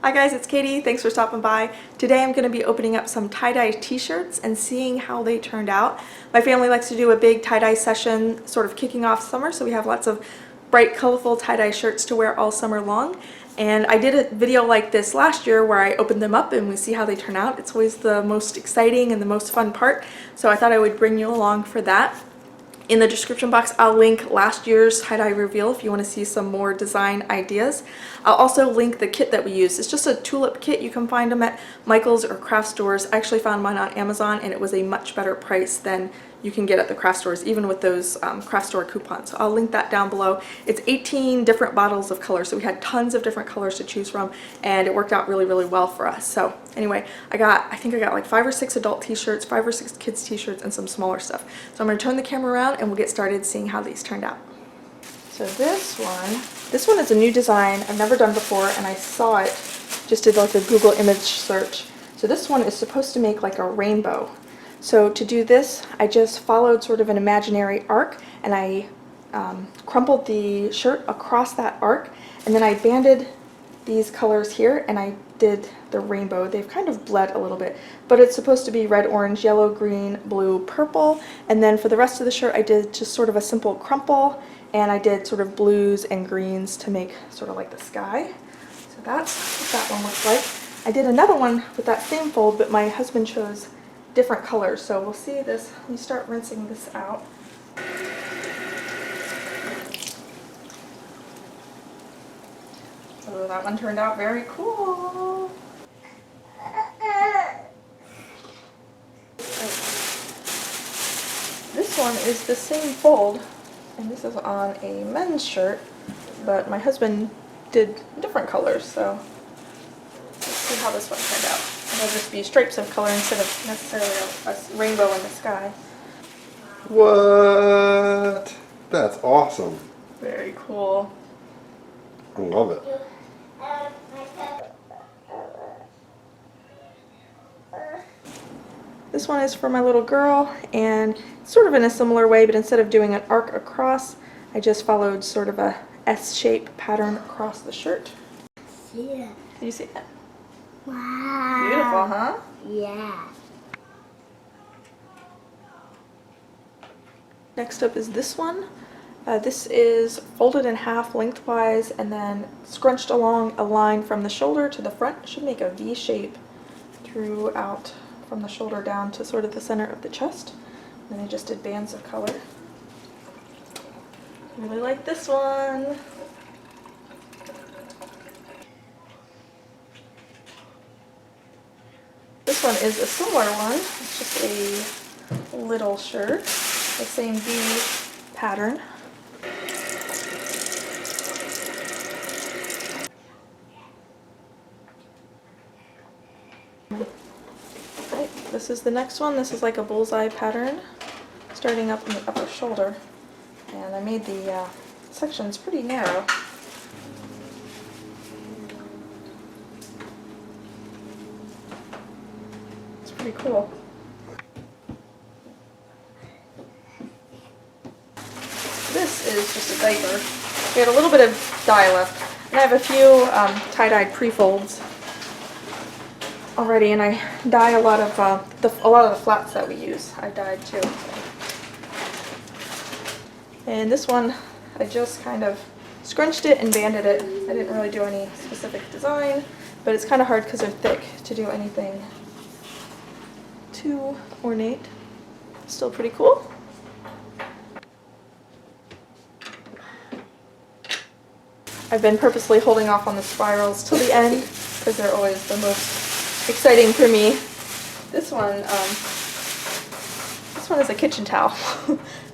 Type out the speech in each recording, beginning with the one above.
Hi guys, it's Katie. Thanks for stopping by. Today I'm going to be opening up some tie-dye t-shirts and seeing how they turned out. My family likes to do a big tie-dye session sort of kicking off summer, so we have lots of bright, colorful tie-dye shirts to wear all summer long. And I did a video like this last year where I opened them up and we see how they turn out. It's always the most exciting and the most fun part, so I thought I would bring you along for that. In the description box, I'll link last year's tie-dye reveal if you want to see some more design ideas. I'll also link the kit that we use. It's just a tulip kit. You can find them at Michael's or craft stores. I actually found mine on Amazon and it was a much better price than you can get at the craft stores, even with those craft store coupons. So I'll link that down below. It's 18 different bottles of color, so we had tons of different colors to choose from, and it worked out really, really well for us. So anyway, I think I got like 5 or 6 adult t-shirts, 5 or 6 kids t-shirts, and some smaller stuff. So I'm going to turn the camera around and we'll get started seeing how these turned out. So this one is a new design I've never done before, and I saw it, just did like a Google image search. So this one is supposed to make like a rainbow. So to do this, I just followed sort of an imaginary arc, and I crumpled the shirt across that arc, and then I banded these colors here, and I did the rainbow. They've kind of bled a little bit, but it's supposed to be red, orange, yellow, green, blue, purple, and then for the rest of the shirt I did just sort of a simple crumple, and I did sort of blues and greens to make sort of like the sky. So that's what that one looks like. I did another one with that same fold, but my husband chose different colors, so we'll see this. Let me start rinsing this out. So that one turned out very cool. This one is the same fold, and this is on a men's shirt, but my husband did different colors, so let's see how this one turned out. It'll just be stripes of color instead of necessarily a rainbow in the sky. What? That's awesome. Very cool. I love it. This one is for my little girl, and sort of in a similar way, but instead of doing an arc across, I just followed sort of a S-shape pattern across the shirt. Yeah. Can you see that? Wow. Beautiful, huh? Yeah. Next up is this one. This is folded in half lengthwise and then scrunched along a line from the shoulder to the front. It should make a V shape throughout from the shoulder down to sort of the center of the chest. And then I just did bands of color. Really like this one. This one is a similar one. It's just a little shirt, the same V pattern. Right, this is the next one. This is like a bullseye pattern, starting up in the upper shoulder. And I made the sections pretty narrow. Pretty cool. This is just a diaper. We had a little bit of dye left, and I have a few tie-dyed pre-folds already, and I dye a lot of the flats that we use. I dyed too. And this one, I just kind of scrunched it and banded it. I didn't really do any specific design, but it's kind of hard because they're thick to do anything too ornate. Still pretty cool. I've been purposely holding off on the spirals till the end because they're always the most exciting for me. This one is a kitchen towel.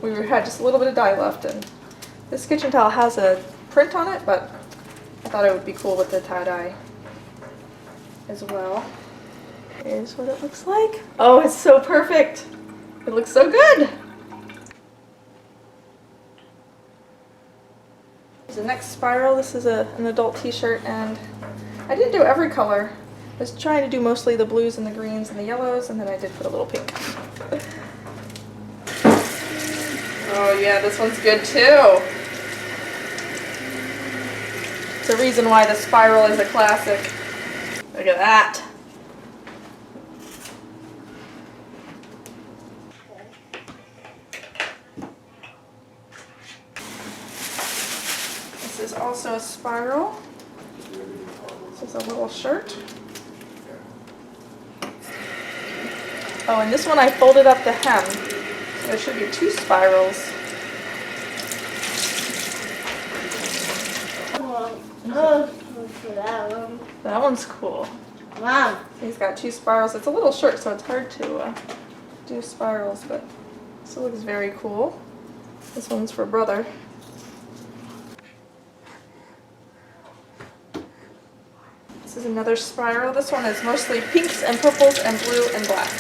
We had just a little bit of dye left, and this kitchen towel has a print on it, but I thought it would be cool with the tie-dye as well. Here's what it looks like. Oh, it's so perfect. It looks so good. The next spiral, this is an adult t-shirt, and I didn't do every color. I was trying to do mostly the blues and the greens and the yellows, and then I did put a little pink. Oh yeah, this one's good too. It's a reason why the spiral is a classic. Look at that. This is also a spiral. This is a little shirt. Oh, and this one I folded up the hem. So there should be 2 spirals. Oh, for that one. That one's cool. Wow. He's got 2 spirals. It's a little shirt, so it's hard to do spirals, but this looks very cool. This one's for brother. This is another spiral. This one is mostly pinks and purples and blue and black.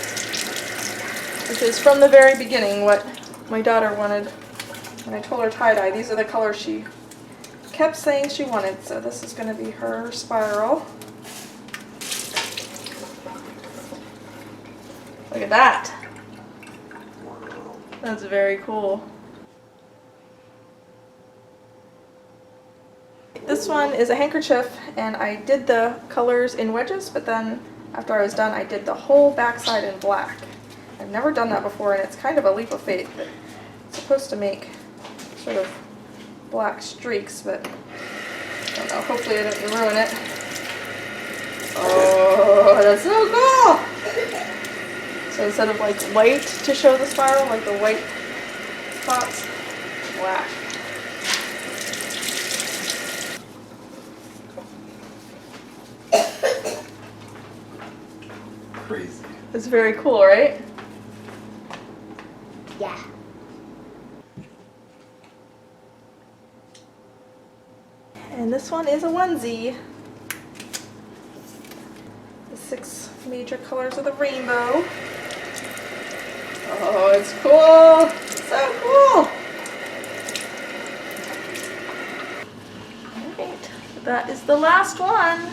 This is from the very beginning what my daughter wanted when I told her tie-dye. These are the colors she kept saying she wanted, so this is going to be her spiral. Look at that. That's very cool. This one is a handkerchief, and I did the colors in wedges, but then after I was done I did the whole backside in black. I've never done that before, and it's kind of a leap of faith. It's supposed to make sort of black streaks, but I don't know, hopefully I didn't ruin it. Oh, that's so cool! So instead of like white to show the spiral, like the white spots, black. Crazy. It's very cool, right? Yeah. And this one is a onesie. The 6 major colors of the rainbow. Oh, it's cool! So cool! Alright, that is the last one.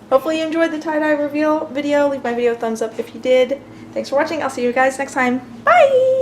Hopefully you enjoyed the tie-dye reveal video. Leave my video a thumbs up if you did. Thanks for watching. I'll see you guys next time. Bye!